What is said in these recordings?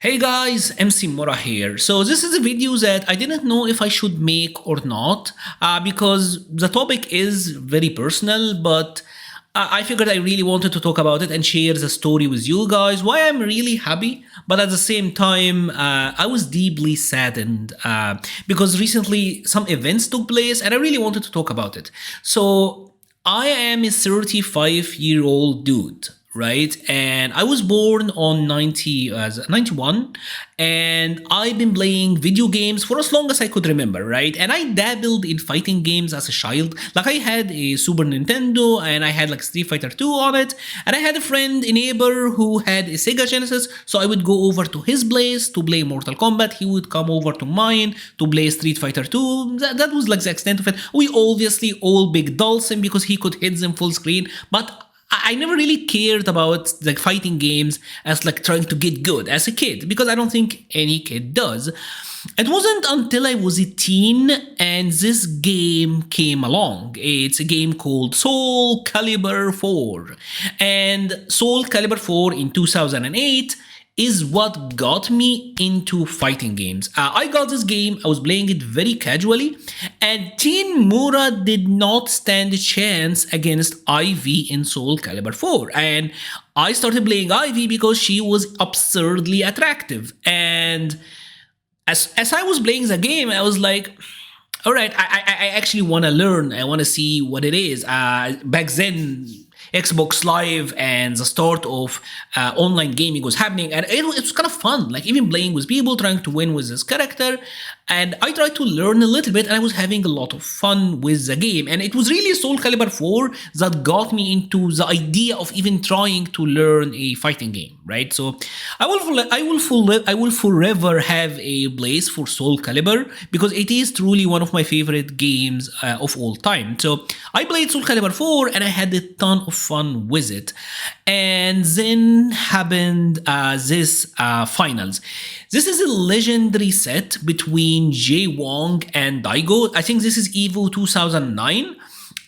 Hey guys, MC Mora here. So this is a video that I didn't know if I should make or not because the topic is very personal, but I figured I really wanted to talk about it and share the story with you guys. Why I'm really happy, but at the same time, I was deeply saddened because recently some events took place and I really wanted to talk about it. So I am a 35-year-old dude, right? And I was born on 91, and I've been playing video games for as long as I could remember, right? And I dabbled in fighting games as a child. Like I had a Super Nintendo and I had like Street Fighter 2 on it, and I had a friend, a neighbor who had a Sega Genesis, so I would go over to his place to play Mortal Kombat. He would come over to mine to play Street Fighter 2. That was like the extent of it. We obviously all big Dulcim because he could hit them full screen, but I never really cared about like fighting games as like trying to get good as a kid because I don't think any kid does. It wasn't until I was a teen and this game came along. It's a game called Soul Calibur 4. And Soul Calibur 4 in 2008 is what got me into fighting games. I got this game, I was playing it very casually, and Teen Mura did not stand a chance against Ivy in Soul Calibur 4. And I started playing Ivy because she was absurdly attractive. And as I was playing the game, I was like, all right, I actually want to learn. I want to see what it is. Back then, Xbox Live and the start of online gaming was happening, and it was kind of fun. Like even playing with people, trying to win with this character, and I tried to learn a little bit, and I was having a lot of fun with the game. And it was really Soul Calibur 4 that got me into the idea of even trying to learn a fighting game, right? So I will forever have a place for Soul Calibur because it is truly one of my favorite games of all time. So I played Soul Calibur 4 and I had a ton of fun with it. And then happened this finals. This is a legendary set between Jay Wong and Daigo. I think this is Evo 2009.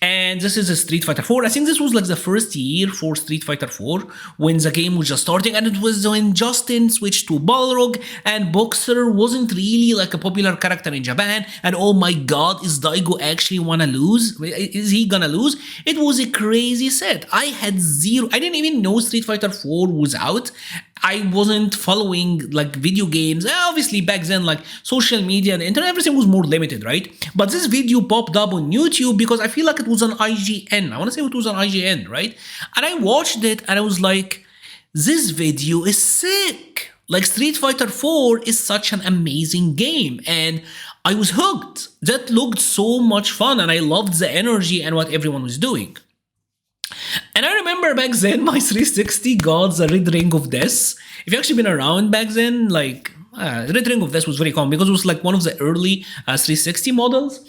And this is a Street Fighter 4. I think this was like the first year for Street Fighter 4 when the game was just starting, and it was when Justin switched to Balrog and Boxer wasn't really like a popular character in Japan. And oh my god, is Daigo actually wanna lose? Is he gonna lose? It was a crazy set. I didn't even know Street Fighter 4 was out. I wasn't following like video games. Obviously back then like social media and internet, everything was more limited, right? But this video popped up on YouTube because I feel like it was on IGN. I want to say it was on IGN, right? And I watched it and I was like, this video is sick. Like Street Fighter 4 is such an amazing game, and I was hooked. That looked so much fun, and I loved the energy and what everyone was doing. And I remember back then my 360 got the Red Ring of Death. If you've actually been around back then, like Red Ring of Death was very common because it was like one of the early 360 models.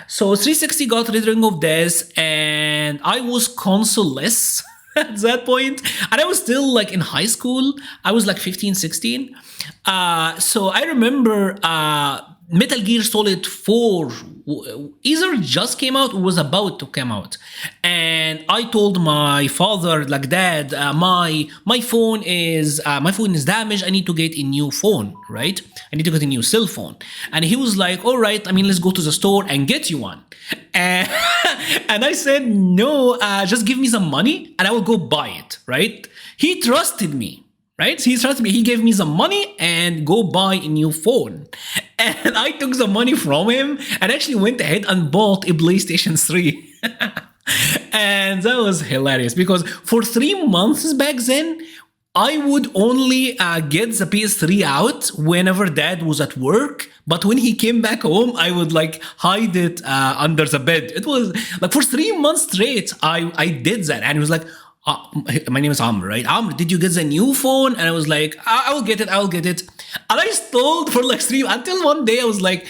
So 360 got Red Ring of Death, and I was console-less at that point. And I was still like in high school. I was like 15, 16. So I remember Metal Gear Solid 4 either just came out or was about to come out, and I told my father, like, Dad, my phone is damaged. I need to get a new phone, right? I need to get a new cell phone. And he was like, all right, I mean, let's go to the store and get you one. And, and I said, no, just give me some money and I will go buy it, right? He trusted me. Right? He trusted me. He gave me some money and go buy a new phone. And I took the money from him and actually went ahead and bought a PlayStation 3. And that was hilarious because for 3 months back then, I would only get the PS3 out whenever Dad was at work. But when he came back home, I would like hide it under the bed. It was like for 3 months straight, I did that. And he was like, my name is Amr, right? Amr, did you get the new phone? And I was like, I will get it. And I stalled for like 3 until one day I was like,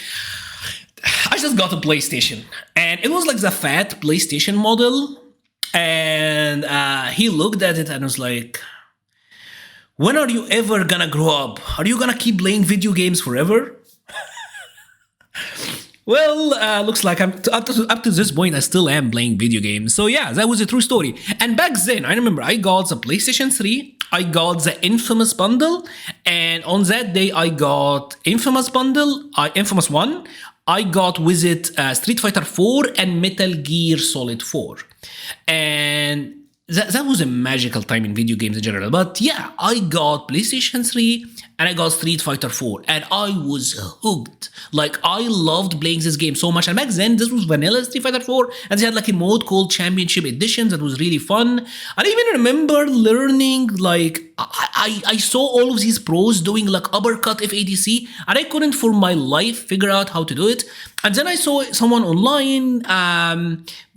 I just got a PlayStation. And it was like the fat PlayStation model. And he looked at it and was like, when are you ever gonna grow up? Are you gonna keep playing video games forever? Well, looks like up to this point, I still am playing video games. So yeah, that was a true story. And back then, I remember I got the PlayStation 3, I got the Infamous bundle, and on that day, I got Infamous bundle, Infamous 1. I got with it Street Fighter 4 and Metal Gear Solid 4. And that was a magical time in video games in general. But yeah, I got PlayStation 3 and I got Street Fighter 4 and I was hooked. Like, I loved playing this game so much. And back then, this was vanilla Street Fighter 4 and they had like a mode called Championship Edition that was really fun. I even remember learning, like, I saw all of these pros doing like uppercut FADC and I couldn't for my life figure out how to do it. And then I saw someone online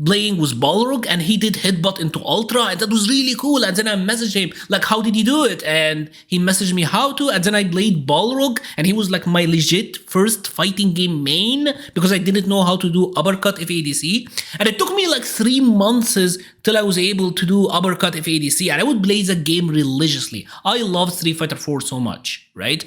playing with Balrog and he did headbutt into Ultra and that was really cool. And then I messaged him like, how did he do it? And he messaged me how to. And then I played Balrog and he was like my legit first fighting game main because I didn't know how to do uppercut FADC. And it took me like 3 months till I was able to do uppercut FADC and I would play the game religiously. I love Street Fighter 4 so much, right?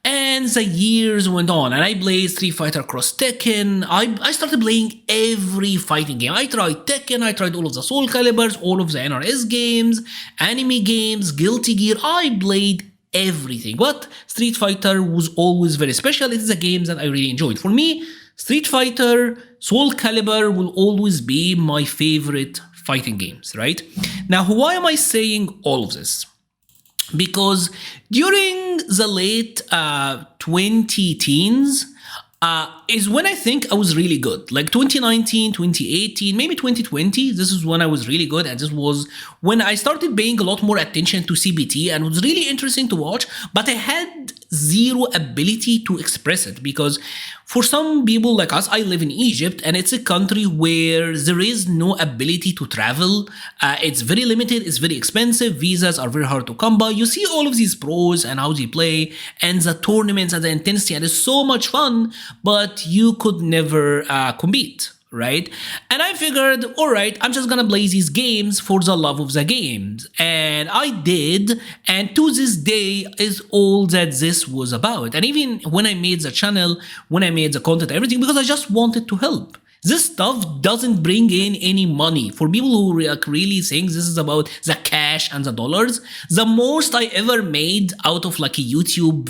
And the years went on and I played Street Fighter Cross Tekken. I started playing every fighting game. I tried Tekken, I tried all of the Soul Calibers, all of the NRS games, anime games, Guilty Gear. I played everything. But Street Fighter was always very special. It is a game that I really enjoyed. For me, Street Fighter, Soul Calibur will always be my favorite fighting games, right? Now, why am I saying all of this? Because during the late 20 teens is when I think I was really good. Like 2019, 2018, maybe 2020, this is when I was really good. And this was when I started paying a lot more attention to CBT and it was really interesting to watch, but I had zero ability to express it because for some people like us, I live in Egypt and it's a country where there is no ability to travel. It's very limited, it's very expensive, visas are very hard to come by. You see all of these pros and how they play and the tournaments and the intensity and it's so much fun, but you could never compete. Right? And I figured, all right, I'm just gonna play these games for the love of the games. And I did, and to this day is all that this was about. And even when I made the channel, when I made the content, everything, because I just wanted to help. This stuff doesn't bring in any money. For people who really think this is about the cash and the dollars, the most I ever made out of like a YouTube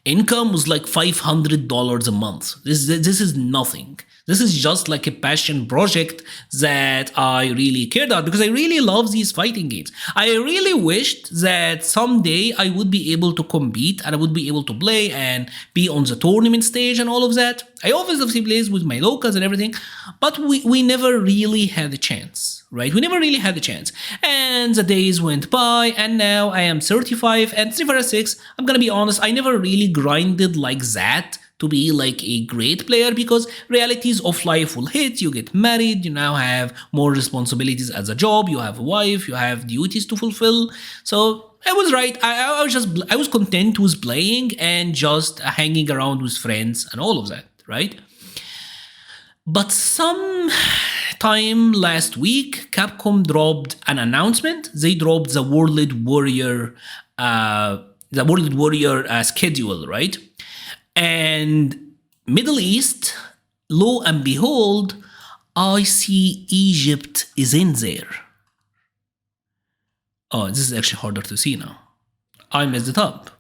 income was like $500 a month. This is nothing. This is just like a passion project that I really cared about because I really love these fighting games. I really wished that someday I would be able to compete and I would be able to play and be on the tournament stage and all of that. I obviously plays with my locals and everything, but we never really had a chance, right? We never really had a chance. And the days went by and now I am 35 and Street Fighter 6, I'm gonna be honest, I never really grinded like that to be like a great player because realities of life will hit. You get married, you now have more responsibilities as a job, you have a wife, you have duties to fulfill. So I was right. I was content with playing and just hanging around with friends and all of that, right? But some time last week, Capcom dropped an announcement. They dropped the World Warrior schedule, right? And Middle East, lo and behold, I see Egypt is in there. Oh, this is actually harder to see now. I messed it up.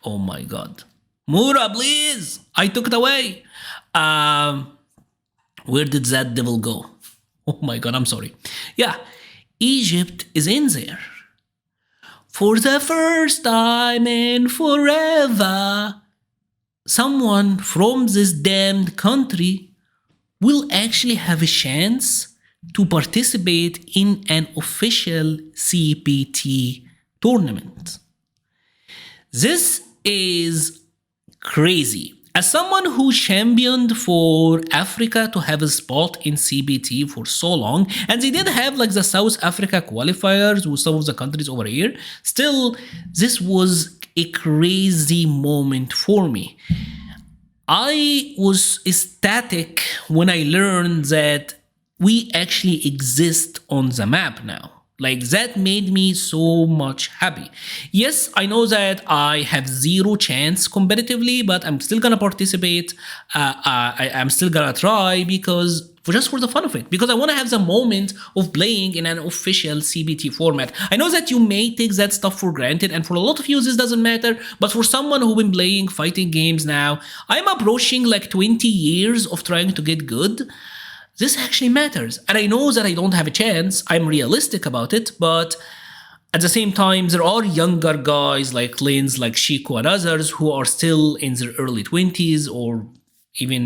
Oh my god. Mura, please! I took it away. Where did that devil go? Oh my god, I'm sorry. Yeah, Egypt is in there. For the first time in forever, someone from this damned country will actually have a chance to participate in an official CPT tournament. This is crazy. As someone who championed for Africa to have a spot in CBT for so long, and they did have like the South Africa qualifiers with some of the countries over here, still, this was a crazy moment for me. I was ecstatic when I learned that we actually exist on the map now. Like that made me so much happy. Yes, I know that I have zero chance competitively, but I'm still gonna participate. I'm still gonna try because just for the fun of it, because I want to have the moment of playing in an official CBT format. I know that you may take that stuff for granted, and for a lot of you this doesn't matter, but for someone who's been playing fighting games now, I'm approaching like 20 years of trying to get good. This actually matters. And I know that I don't have a chance. I'm realistic about it, but at the same time, there are younger guys like Lins, like Shiko, and others who are still in their early 20s or even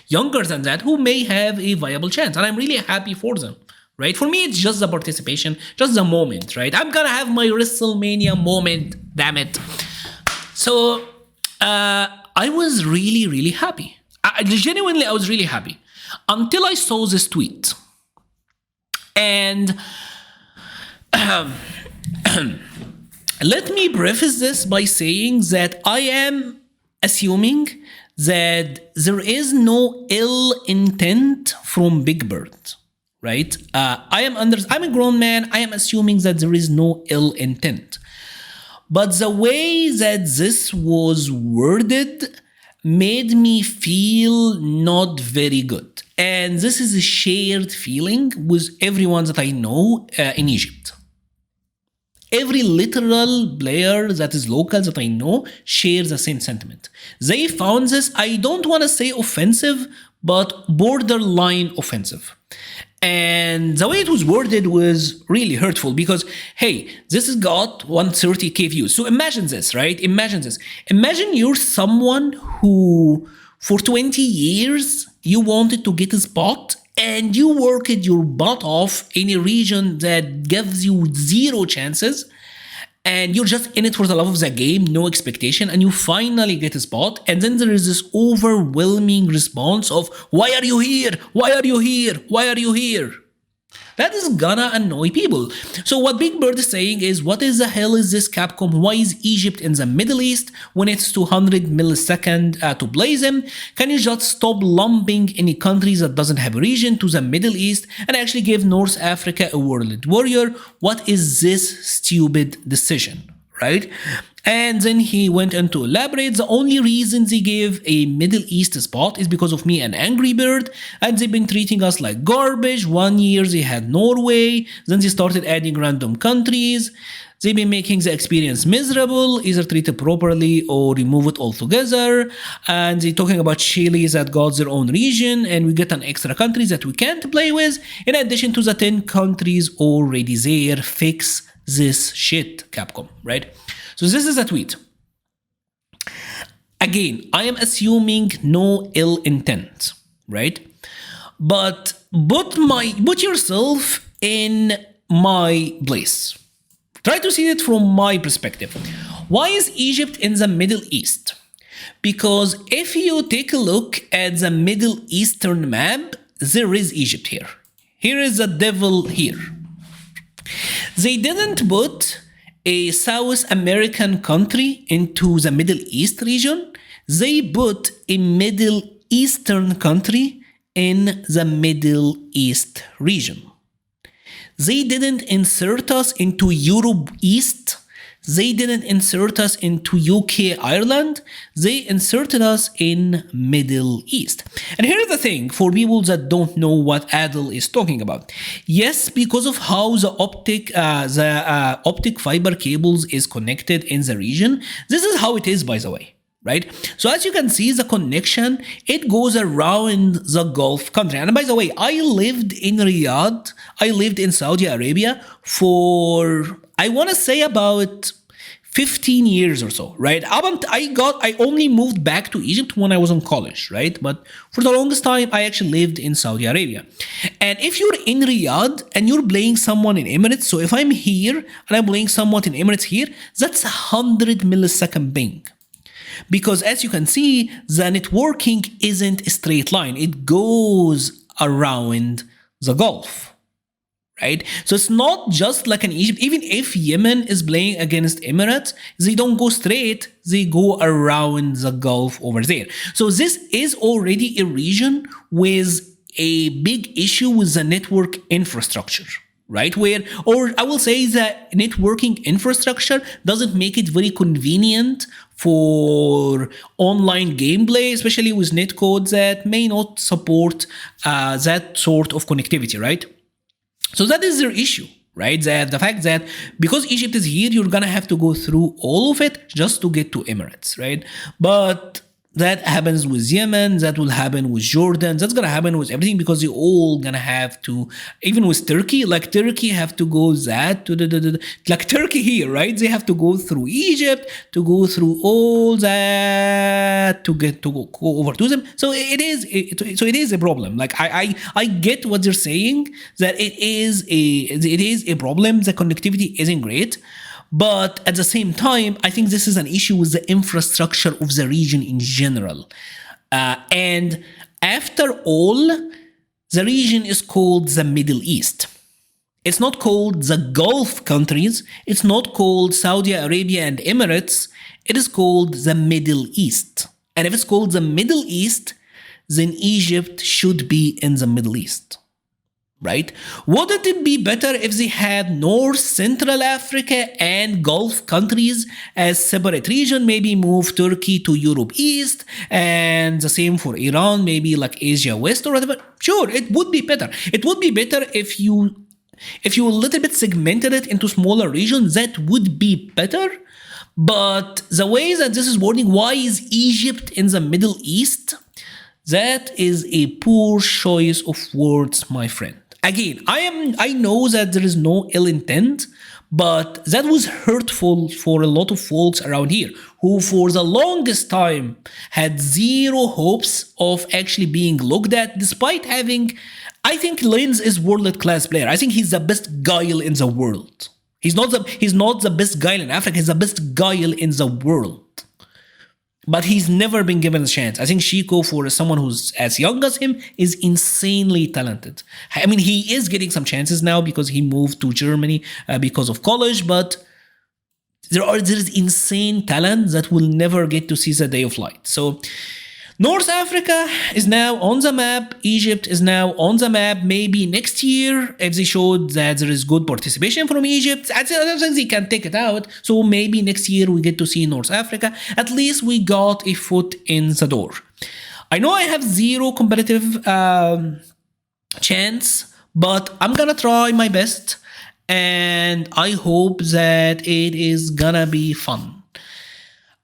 younger than that, who may have a viable chance. And I'm really happy for them, right? For me, it's just the participation, just the moment, right? I'm gonna have my WrestleMania moment, damn it. So I was really, really happy. Genuinely, I was really happy until I saw this tweet. And let me preface this by saying that I am assuming that there is no ill intent from Big Bird, right? I'm a grown man. I am assuming that there is no ill intent. But the way that this was worded made me feel not very good. And this is a shared feeling with everyone that I know in Egypt. Every literal player that is local that I know shares the same sentiment. They found this, I don't want to say offensive, but borderline offensive. And the way it was worded was really hurtful because, hey, this has got 130k views. So imagine this, right? Imagine this. Imagine you're someone who, for 20 years, you wanted to get a spot and you worked your butt off in a region that gives you zero chances, and you're just in it for the love of the game, no expectation, and you finally get a spot, and then there is this overwhelming response of, why are you here? Why are you here? Why are you here? That is gonna annoy people. So what Big Bird is saying is, what is the hell is this Capcom? Why is Egypt in the Middle East when it's 200 milliseconds to play them? Can you just stop lumping any countries that doesn't have a region to the Middle East and actually give North Africa a World Warrior? What is this stupid decision, right? And then he went on to elaborate. The only reason they gave a Middle East spot is because of me and Angry Bird, and they've been treating us like garbage. 1 year they had Norway, then they started adding random countries. They've been making the experience miserable, either treat it properly or remove it altogether. And they're talking about Chile that got their own region, and we get an extra countries that we can't play with, in addition to the 10 countries already there. Fix this shit, Capcom, right? So this is a tweet. Again, I am assuming no ill intent, right? But put yourself in my place. Try to see it from my perspective. Why is Egypt in the Middle East? Because if you take a look at the Middle Eastern map, there is Egypt here. Here is the devil here. They didn't put a South American country into the Middle East region. They put a Middle Eastern country in the Middle East region. They didn't insert us into Europe East. They didn't insert us into UK Ireland. They inserted us in Middle East. And here's the thing for people that don't know what Adel is talking about. Yes, because of how the optic fiber cables is connected in the region. This is how it is, by the way. Right? So as you can see, the connection, it goes around the Gulf country. And by the way, I lived in Riyadh. I lived in Saudi Arabia for, I want to say, about 15 years or so, right? I only moved back to Egypt when I was in college, right? But for the longest time, I actually lived in Saudi Arabia. And if you're in Riyadh and you're playing someone in Emirates, so if I'm here and I'm playing someone in Emirates here, that's 100 millisecond ping. Because as you can see, the networking isn't a straight line. It goes around the Gulf, right? So it's not just like in Egypt. Even if Yemen is playing against Emirates, they don't go straight. They go around the Gulf over there. So this is already a region with a big issue with the network infrastructure, right? Or I will say that networking infrastructure doesn't make it very convenient for online gameplay, especially with netcodes that may not support that sort of connectivity, right? So that is their issue, right? That the fact that because Egypt is here, you're gonna have to go through all of it just to get to Emirates, right? But that happens with Yemen, that will happen with Jordan, that's gonna happen with everything because you're all gonna have to, even with Turkey, like Turkey have to go that to like Turkey here, right? They have to go through Egypt to go through all that to get to go over to them. So it is a problem. Like I get what they're saying, that it is a problem. The connectivity isn't great. But at the same time, I think this is an issue with the infrastructure of the region in general. And after all, the region is called the Middle East. It's not called the Gulf countries. It's not called Saudi Arabia and Emirates. It is called the Middle East. And if it's called the Middle East, then Egypt should be in the Middle East. Right? Wouldn't it be better if they had North Central Africa and Gulf countries as separate region, maybe move Turkey to Europe East, and the same for Iran, maybe like Asia West or whatever? Sure, it would be better. It would be better if you a little bit segmented it into smaller regions. That would be better. But the way that this is wording, why is Egypt in the Middle East? That is a poor choice of words, my friend. Again, I know that there is no ill intent, but that was hurtful for a lot of folks around here who for the longest time had zero hopes of actually being looked at, despite having, I think Lenz is world-class player. I think he's the best guile in the world. He's not the best guile in Africa, he's the best guile in the world. But he's never been given a chance. I think Chico, for someone who's as young as him, is insanely talented. I mean, he is getting some chances now because he moved to Germany because of college, but there is insane talent that will never get to see the day of light. So North Africa is now on the map. Egypt is now on the map. Maybe next year, if they showed that there is good participation from Egypt, I don't think they can take it out. So maybe next year we get to see North Africa. At least we got a foot in the door. I know I have zero competitive chance, but I'm gonna try my best. And I hope that it is gonna be fun.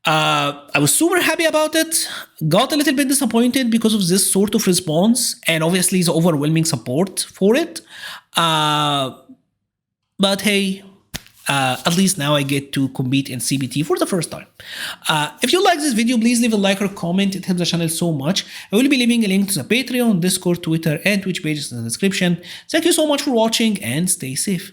I was super happy about it, got a little bit disappointed because of this sort of response and obviously the overwhelming support for it. But hey, at least now I get to compete in CBT for the first time. If you like this video, please leave a like or comment. It helps the channel so much. I will be leaving a link to the Patreon, Discord, Twitter, and Twitch pages in the description. Thank you so much for watching and stay safe.